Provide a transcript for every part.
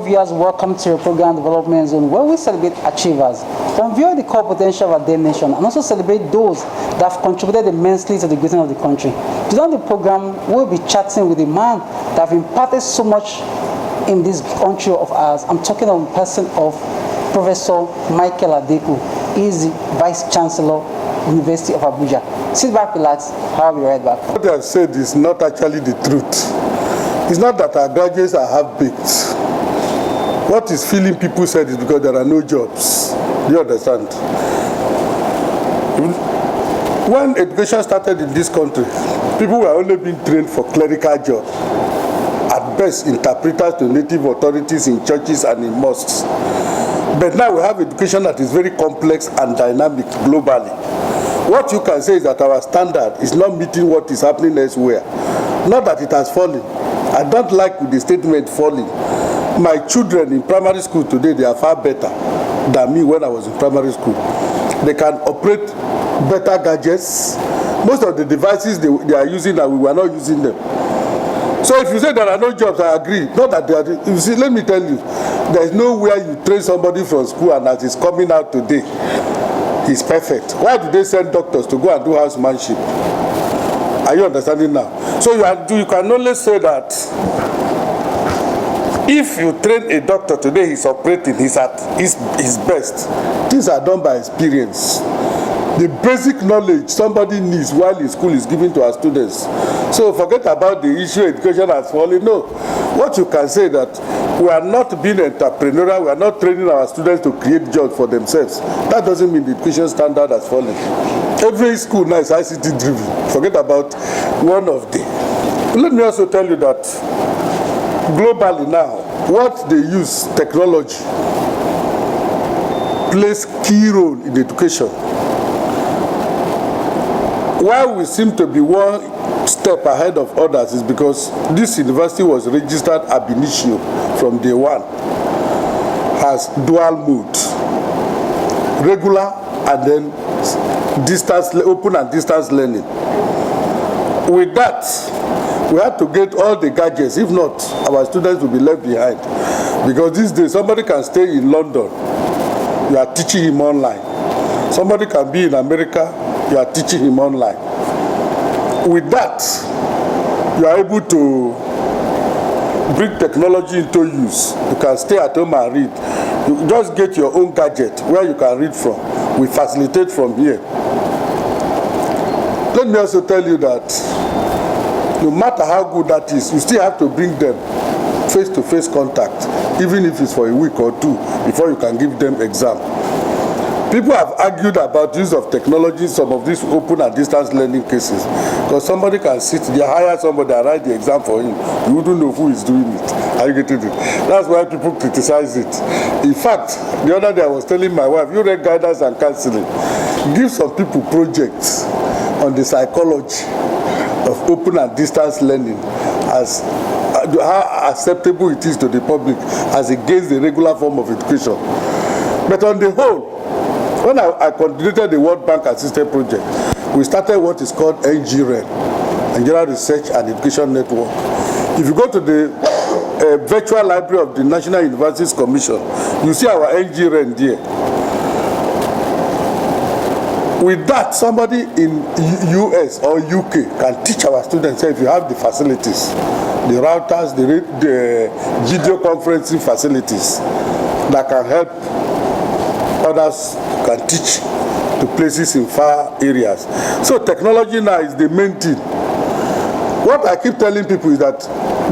viewers, welcome to your program Development Zone, where we celebrate achievers, unveil the core potential of our nation, and also celebrate those that have contributed immensely to the greatness of the country. Today on the program, we'll be chatting with a man that have imparted so much in this country of ours. I'm talking on the person of Professor Michael Adeku. He is the Vice Chancellor, University of Abuja. Sit back, relax. I'll be right back. What I've said is not actually the truth. It's not that our graduates are half-baked. What is filling people's head is because there are no jobs. Do you understand? When education started in this country, people were only being trained for clerical jobs. At best, interpreters to native authorities in churches and in mosques. But now we have education that is very complex and dynamic globally. What you can say is that our standard is not meeting what is happening elsewhere. Not that it has fallen. I don't like the statement falling. My children in primary school today, they are far better than me when I was in primary school. They can operate better gadgets. Most of the devices they are using now, we were not using them. So if you say there are no jobs, I agree. Not that there are. You see, let me tell you, there is nowhere you train somebody from school and as he's coming out today, he's perfect. Why do they send doctors to go and do housemanship? Are you understanding now? So you can only say that if you train a doctor today, he's operating, he's at his best. Things are done by experience. The basic knowledge somebody needs while in school is given to our students. So forget about the issue education has fallen. No. What you can say that we are not being entrepreneurial, we are not training our students to create jobs for themselves. That doesn't mean the education standard has fallen. Every school now is ICT driven. Forget about one of the. Let me also tell you that globally now, what they use, technology, plays key role in education. Why we seem to be one step ahead of others is because this university was registered ab initio from day one, has dual mode, regular and then distance, open and distance learning. With that, we had to get all the gadgets. If not, our students will be left behind. Because these days, somebody can stay in London, you are teaching him online. Somebody can be in America, you are teaching him online. With that, you are able to bring technology into use. You can stay at home and read. You just get your own gadget where you can read from. We facilitate from here. Let me also tell you that no matter how good that is, you still have to bring them face-to-face contact, even if it's for a week or two, before you can give them exam. People have argued about use of technology in some of these open and distance learning cases. Because somebody can sit there, hire somebody and write the exam for him. You wouldn't know who is doing it. Are you getting it? That's why people criticize it. In fact, the other day I was telling my wife, you read guidance and counseling. Give some people projects on the psychology of open and distance learning as how acceptable it is to the public as against the regular form of education. But on the whole, when I coordinated the World Bank Assisted Project, we started what is called NGREN, Nigeria Research and Education Network. If you go to the virtual library of the National Universities Commission, you see our NGREN there. With that, somebody in US or UK can teach our students if you have the facilities, the routers, the video conferencing facilities that can help others can teach to places in far areas. So technology now is the main thing. What I keep telling people is that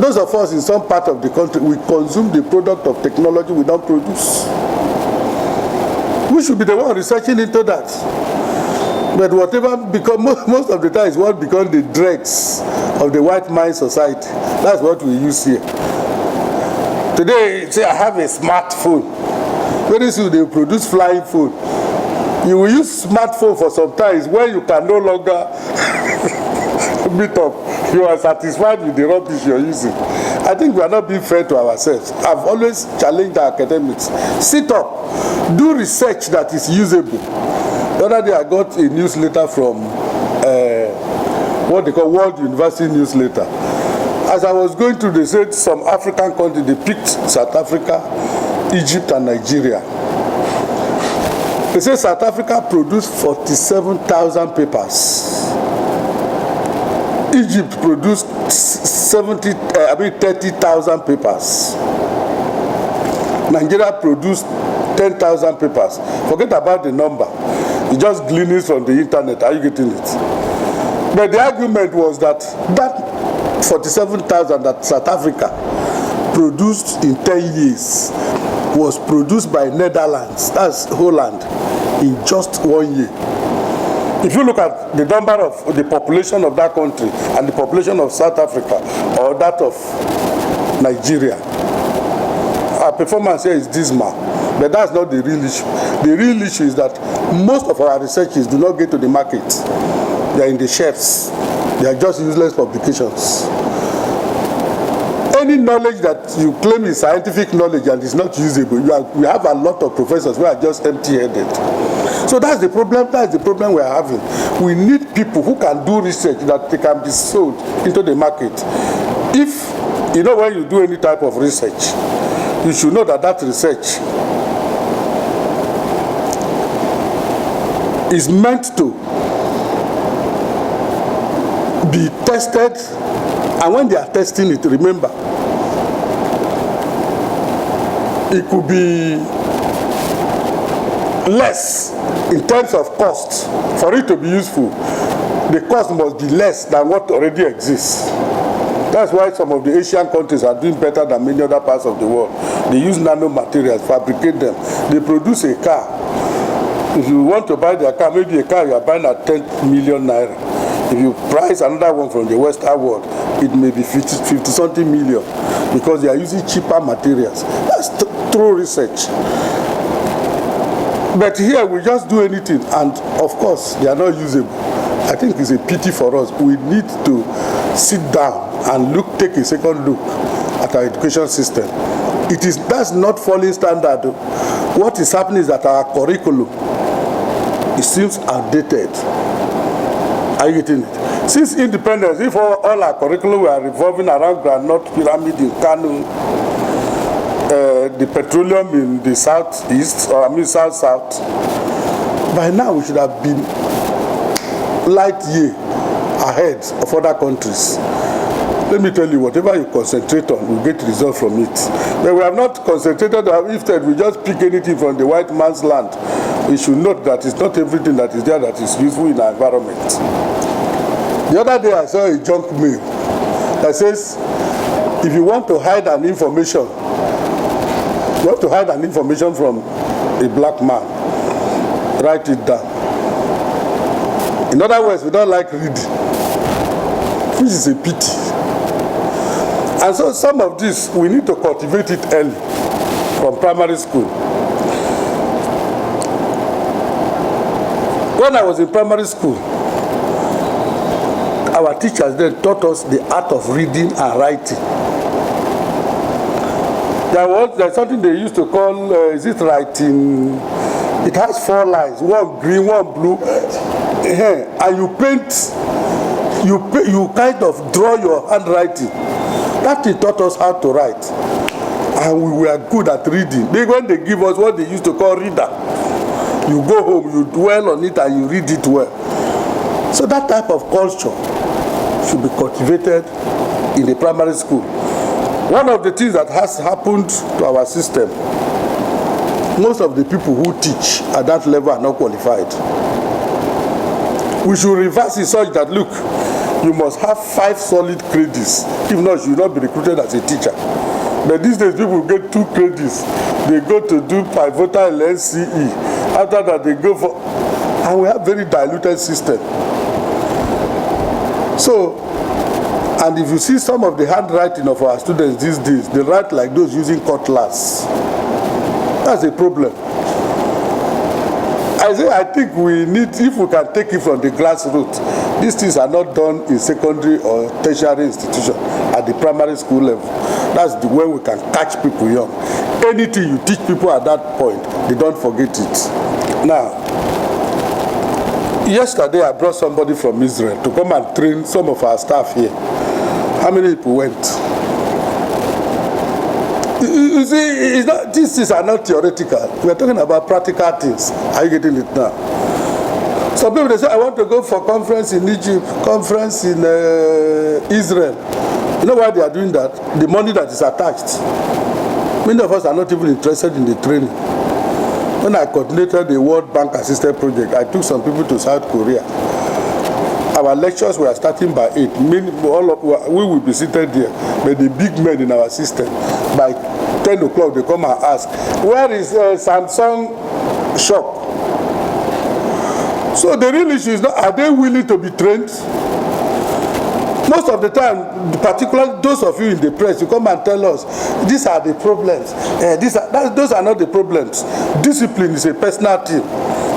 those of us in some part of the country, we consume the product of technology we don't produce. We should be the one researching into that. But whatever most of the time is what becomes the dregs of the white mind society. That's what we use here. Today, say I have a smartphone. Very soon they will produce flying phone. You will use smartphone for some time when you can no longer meet up. You are satisfied with the rubbish you're using. I think we are not being fair to ourselves. I've always challenged the academics. Sit up, do research that is usable. The other day I got a newsletter from what they call World University Newsletter. As I was going through, they said some African countries, they picked South Africa, Egypt, and Nigeria. They say South Africa produced 47,000 papers. Egypt produced 30,000 papers. Nigeria produced 10,000 papers. Forget about the number. It just gleanings from the internet. Are you getting it? But the argument was that 47,000 that South Africa produced in 10 years was produced by Netherlands, that's Holland, in just 1 year. If you look at the number of the population of that country and the population of South Africa or that of Nigeria, our performance here is dismal. But that's not the real issue. The real issue is that most of our researches do not get to the market. They are in the shelves. They are just useless publications. Any knowledge that you claim is scientific knowledge and is not usable, we have a lot of professors who are just empty-headed. So that's the problem. That's the problem we are having. We need people who can do research that they can be sold into the market. If, you know, when you do any type of research, you should know that that research is meant to be tested, and when they are testing it, remember, it could be less in terms of cost. For it to be useful, the cost must be less than what already exists. That's why some of the Asian countries are doing better than many other parts of the world. They use nanomaterials, fabricate them. They produce a car. If you want to buy their car, maybe a car you are buying at 10 million naira. If you price another one from the Western world, it may be 50-something million because they are using cheaper materials. That's true research. But here we just do anything, and of course they are not usable. I think it's a pity for us. We need to sit down and take a second look at our education system. That's not falling standard. What is happening is that our curriculum, it seems outdated. Are you getting it? Since independence, if all our curriculum were revolving around Granite Pyramid in Kano, the petroleum in the southeast, or south-south, by now we should have been light year ahead of other countries. Let me tell you, whatever you concentrate on, you get results from it. But we have not concentrated on, instead we just pick anything from the white man's land. We should note that it's not everything that is there that is useful in our environment. The other day I saw a junk mail that says, if you want to hide an information, from a black man, write it down. In other words, we don't like reading, which is a pity. And so some of this, we need to cultivate it early, from primary school. When I was in primary school, our teachers then taught us the art of reading and writing. There's something they used to call, is it writing? It has 4 lines, one green, one blue, and you paint, you kind of draw your handwriting. That thing taught us how to write, and we were good at reading. When they give us what they used to call reader, you go home, you dwell on it, and you read it well. So that type of culture should be cultivated in the primary school. One of the things that has happened to our system, most of the people who teach at that level are not qualified. We should reverse it such that, look, you must have 5 solid credits. If not, you will not be recruited as a teacher. But these days, people get 2 credits. They go to do pivotal NCE. After that, they go for... And we have very diluted system. So, and if you see some of the handwriting of our students these days, they write like those using cutlass. That's a problem. I think we need, if we can take it from the grassroots, these things are not done in secondary or tertiary institutions, at the primary school level. That's the way we can catch people young. Anything you teach people at that point, they don't forget it. Now, yesterday I brought somebody from Israel to come and train some of our staff here How many people went? You see, these things are not theoretical. We are talking about practical things. Are you getting it now? Some people, they say, I want to go for conference in Egypt, conference in Israel. You know why they are doing that? The money that is attached. Many of us are not even interested in the training. When I coordinated the World Bank Assisted Project, I took some people to South Korea. Our lectures were starting by 8. We will be seated there, but the big men in our system, by 10 o'clock, they come and ask, where is Samsung shop? So the real issue is not, are they willing to be trained? Most of the time, particularly those of you in the press, you come and tell us, these are the problems. Those are not the problems. Discipline is a personal thing.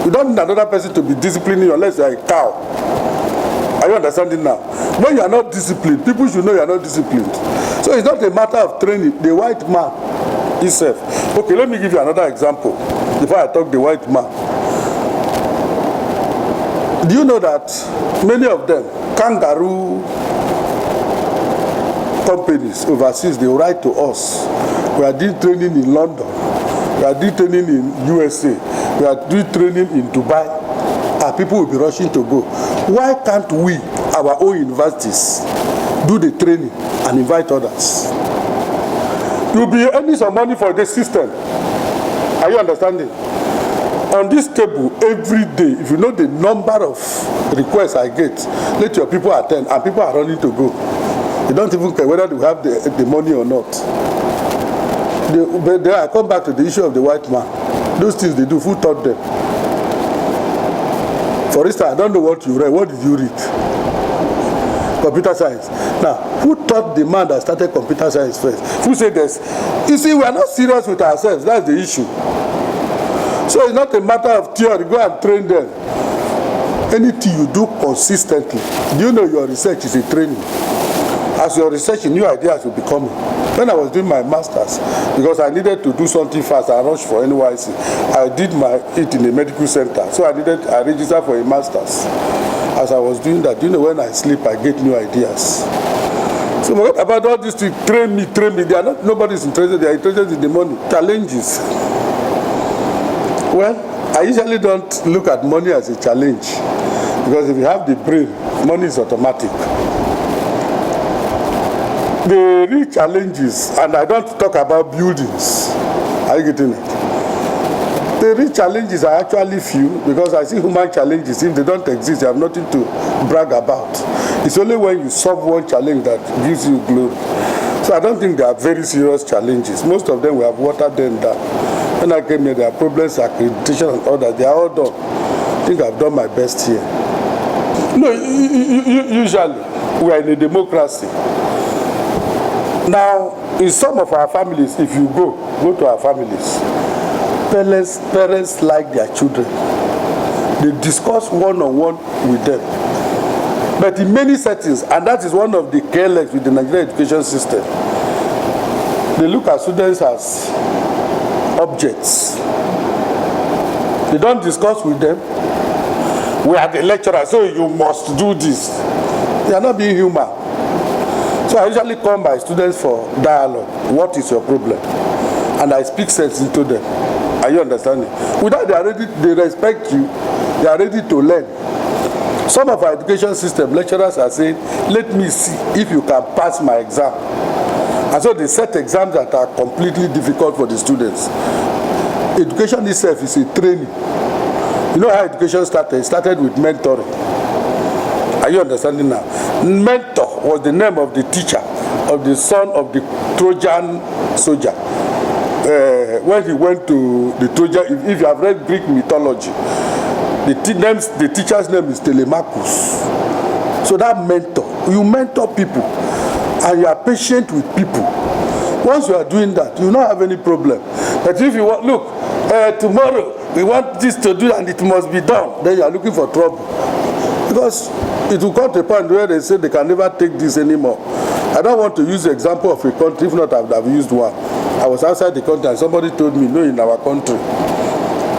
You don't need another person to be disciplining you unless you are a cow. Are you understanding now? When you are not disciplined, people should know you are not disciplined. So it's not a matter of training the white man himself. Okay, let me give you another example before I talk the white man. Do you know that many of them, kangaroo companies overseas, they write to us, we are doing training in London, we are doing training in USA, we are doing training in Dubai, and people will be rushing to go. Why can't we, our own universities, do the training and invite others? You'll be earning some money for the system. Are you understanding? On this table, every day, if you know the number of requests I get, let your people attend, and people are running to go. You don't even care whether they have the money or not. But then I come back to the issue of the white man. Those things they do, who taught them? For instance, I don't know what you read. What did you read? Computer science. Now, who taught the man that started computer science first? Who said this? You see, we are not serious with ourselves. That's the issue. So it's not a matter of theory. Go and train them. Anything you do consistently. Do you know your research is a training? As your research, new ideas will be coming. When I was doing my master's, because I needed to do something fast, I rushed for NYC. I did it in a medical center. So I registered for a master's. As I was doing that, you know, when I sleep, I get new ideas. So what about all this to train me? They are not, nobody's interested. They are interested in the money. Challenges. Well, I usually don't look at money as a challenge, because if you have the brain, money is automatic. The real challenges, and I don't talk about buildings. Are you getting it? The real challenges are actually few, because I see human challenges. If they don't exist, you have nothing to brag about. It's only when you solve one challenge that gives you glory. So I don't think they are very serious challenges. Most of them we have watered them down. When I came here, there are problems, accreditation and others. They are all done. I think I've done my best here. No, usually we are in a democracy. Now, in some of our families, if you go to our families, parents like their children. They discuss one-on-one with them. But in many settings, and that is one of the careless with the Nigerian education system, they look at students as objects. They don't discuss with them. We are the lecturer, so you must do this. They are not being human. So I usually come by students for dialogue. What is your problem? And I speak sense into them. Are you understanding? With that, they respect you. They are ready to learn. Some of our education system lecturers are saying, let me see if you can pass my exam. And so they set exams that are completely difficult for the students. Education itself is a training. You know how education started? It started with mentoring. Are you understanding now? Mentor was the name of the teacher, of the son of the Trojan soldier. When he went to the Trojan, if you have read Greek mythology, the teacher's name is Telemachus. So that mentor, you mentor people, and you are patient with people. Once you are doing that, you will not have any problem. But if you want, look, tomorrow we want this to do and it must be done, then you are looking for trouble. Because it will come to a point where they say they can never take this anymore. I don't want to use the example of a country, if not I would have used one. I was outside the country and somebody told me, no, in our country,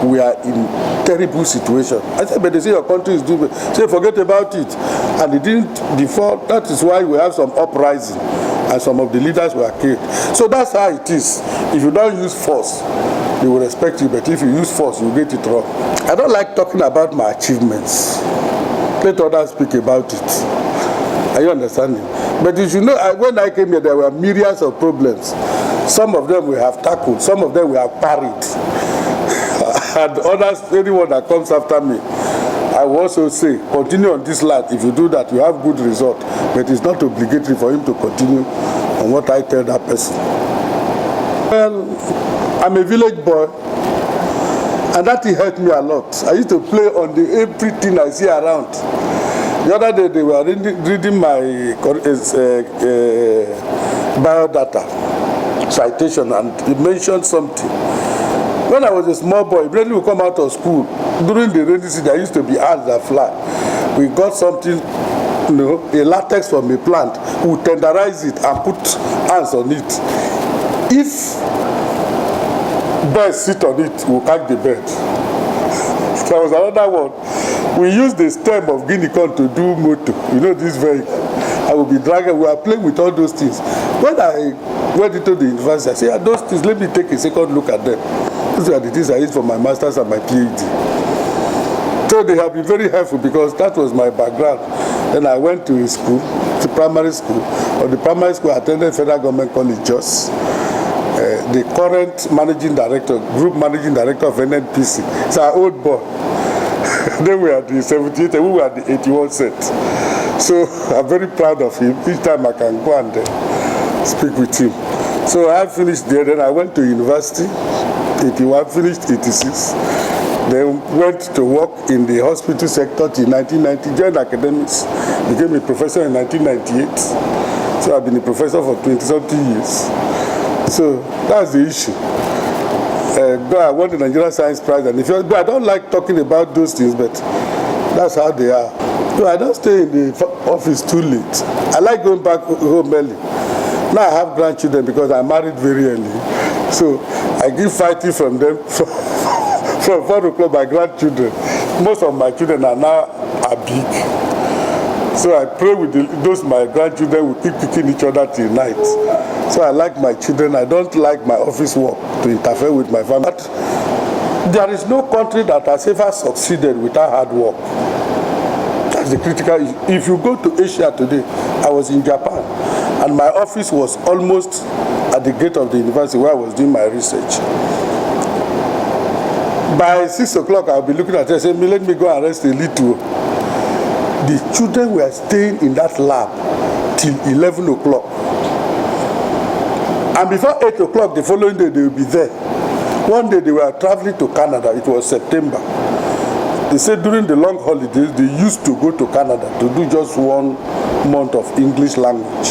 we are in terrible situation. I said, but they say your country is doing, say forget about it. And it didn't default. That is why we have some uprising and some of the leaders were killed. So that's how it is. If you don't use force, they will respect you, but if you use force, you get it wrong. I don't like talking about my achievements. Let others speak about it. Are you understanding? But you should know, when I came here, there were myriads of problems. Some of them we have tackled, some of them we have parried. And others, anyone that comes after me, I will also say, continue on this line. If you do that, you have good result. But it's not obligatory for him to continue on what I tell that person. Well, I'm a village boy, and that helped me a lot. I used to play on everything I see around. The other day, they were reading my biodata citation, and he mentioned something. When I was a small boy, immediately we come out of school, during the rainy season, there used to be ants that fly. We got something, a latex from a plant. We tenderize it and put ants on it. If birds sit on it, we'll catch the bird. There was another one. We used the stem of guinea corn to do motor. This vehicle. I will be dragging. We are playing with all those things. When I went into the university, I said, those things, let me take a second look at them. These are the things I used for my master's and my PhD. So they have been very helpful because that was my background. Then I went to school, to primary school. Or the primary school, I attended Federal Government College, Jos. The current managing director, group managing director of NNPC, is our old boy. Then we are the 78, and we were the 81 set. So I'm very proud of him. Each time I can go and speak with him. So I finished there, then I went to university, 81, finished 86. Then went to work in the hospital sector till 1990, joined academics, became a professor in 1998. So I've been a professor for 20-something years. So that's the issue. I won the Nigerian Science Prize, and but I don't like talking about those things, but that's how they are. So I don't stay in the office too late. I like going back home early. Now I have grandchildren because I married very early. So I give fighting from them from 4 o'clock, my grandchildren. Most of my children are big. So I pray with those my grandchildren will keep kicking each other till night. So I like my children. I don't like my office work to interfere with my family. But there is no country that has ever succeeded without hard work. That's the critical issue. If you go to Asia today, I was in Japan, and my office was almost at the gate of the university where I was doing my research. By 6 o'clock, I'll be looking at it and saying, let me go and rest a little. The children were staying in that lab till 11 o'clock. And before 8 o'clock the following day, they will be there. One day they were traveling to Canada. It was September. They said during the long holidays, they used to go to Canada to do just 1 month of English language.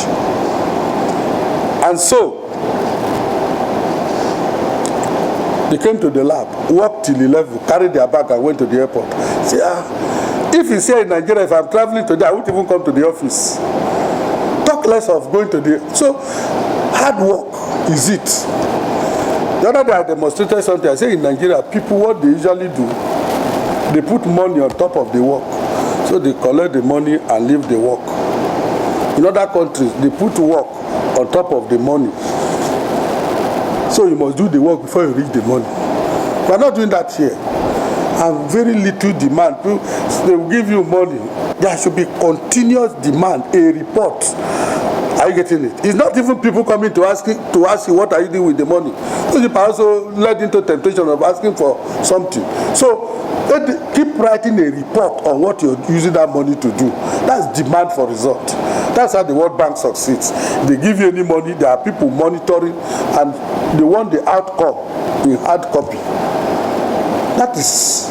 And so, they came to the lab, worked till 11, carried their bag and went to the airport. Say, if you say in Nigeria, if I'm traveling today, I won't even come to the office. Talk less of going to the... So, hard work is it. The other day I demonstrated something. I say in Nigeria, people, what they usually do, they put money on top of the work. So they collect the money and leave the work. In other countries, they put work on top of the money. So you must do the work before you reach the money. We are not doing that here. And very little demand. They will give you money. There should be continuous demand, a report. Are you getting it? It's not even people coming to ask you what are you doing with the money. Those people are also led into temptation of asking for something. So keep writing a report on what you're using that money to do. That's demand for result. That's how the World Bank succeeds. They give you any money, there are people monitoring, and they want the outcome in hard copy. That is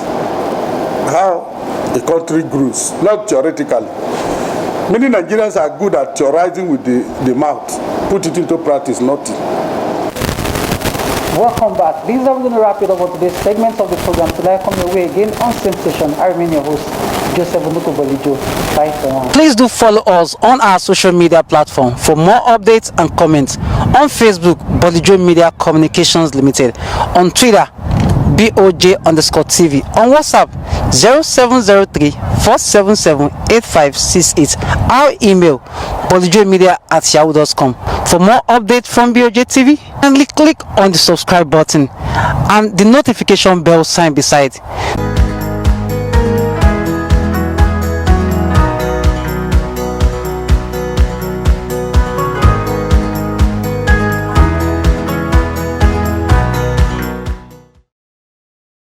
how a country grows, not theoretically. Many Nigerians are good at theorizing with the mouth. Put it into practice, nothing. Welcome back. This is how we're going to wrap it up on today's segment of the program. Till I come your way again on same station, I remain your host, Joseph Onuko Bolijo. Bye for now. Please do follow us on our social media platform for more updates and comments. On Facebook, Bolijo Media Communications Limited. On Twitter, BOJ_TV. On WhatsApp 0703-477-8568. Our email bolijomedia@yahoo.com. For more updates from BOJ TV, and click on the subscribe button and the notification bell sign beside.